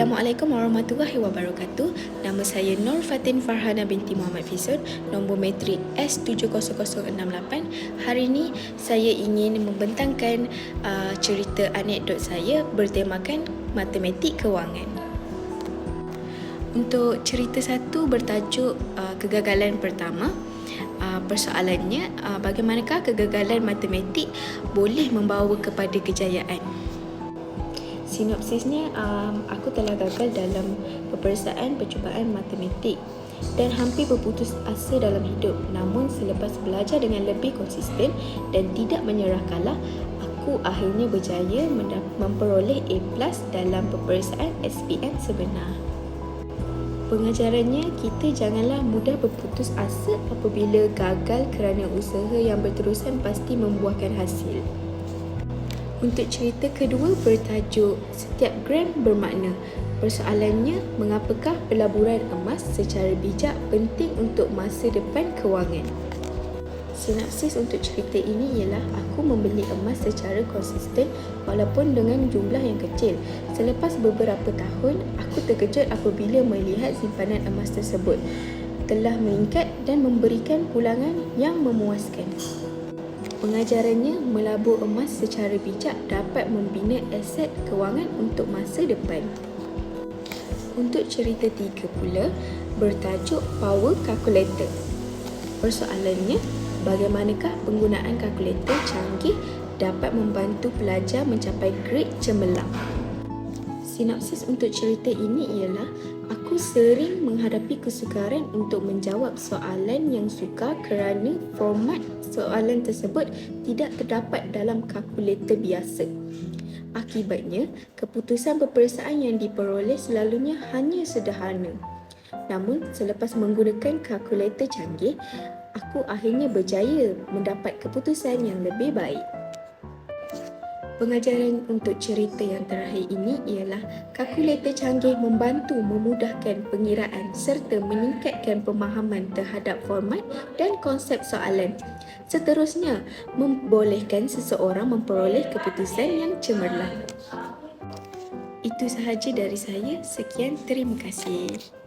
Assalamualaikum warahmatullahi wabarakatuh. Nama saya Nur Fatin Farhana binti Muhammad Fisun, nombor matrik S70068. Hari ini saya ingin membentangkan cerita anekdot saya bertemakan matematik kewangan. Untuk cerita satu bertajuk kegagalan pertama. Persoalannya, bagaimanakah kegagalan matematik boleh membawa kepada kejayaan? Sinopsisnya, aku telah gagal dalam peperiksaan percubaan matematik dan hampir berputus asa dalam hidup. Namun selepas belajar dengan lebih konsisten dan tidak menyerah kalah, aku akhirnya berjaya memperoleh A+ dalam peperiksaan SPM sebenar. Pengajarannya, kita janganlah mudah berputus asa apabila gagal kerana usaha yang berterusan pasti membuahkan hasil. Untuk cerita kedua bertajuk Setiap gram bermakna. Persoalannya, mengapakah pelaburan emas secara bijak penting untuk masa depan kewangan? Sinopsis untuk cerita ini ialah aku membeli emas secara konsisten walaupun dengan jumlah yang kecil. Selepas beberapa tahun, aku terkejut apabila melihat simpanan emas tersebut telah meningkat dan memberikan pulangan yang memuaskan. Pengajarannya, melabur emas secara bijak dapat membina aset kewangan untuk masa depan. Untuk cerita tiga pula, bertajuk Power Calculator. Persoalannya, bagaimanakah penggunaan kalkulator canggih dapat membantu pelajar mencapai grade cemerlang? Sinopsis untuk cerita ini ialah aku sering menghadapi kesukaran untuk menjawab soalan yang sukar kerana format soalan tersebut tidak terdapat dalam kalkulator biasa. Akibatnya, keputusan peperiksaan yang diperoleh selalunya hanya sederhana. Namun, selepas menggunakan kalkulator canggih, aku akhirnya berjaya mendapat keputusan yang lebih baik. Pengajaran untuk cerita yang terakhir ini ialah kalkulator canggih membantu memudahkan pengiraan serta meningkatkan pemahaman terhadap format dan konsep soalan. Seterusnya, membolehkan seseorang memperoleh keputusan yang cemerlang. Itu sahaja dari saya. Sekian, terima kasih.